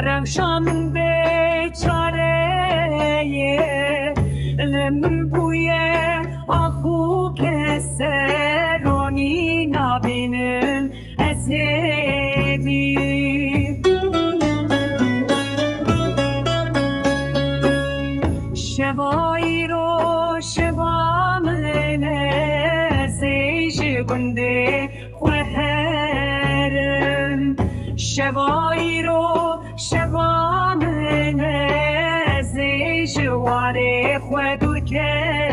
روشن بیچاره لم بوی آخو کسرانی نبینن اسیبی شوایی رو شوامنه زیش گنده خوهرم شوایی رو شوامنه زیش واره خودو که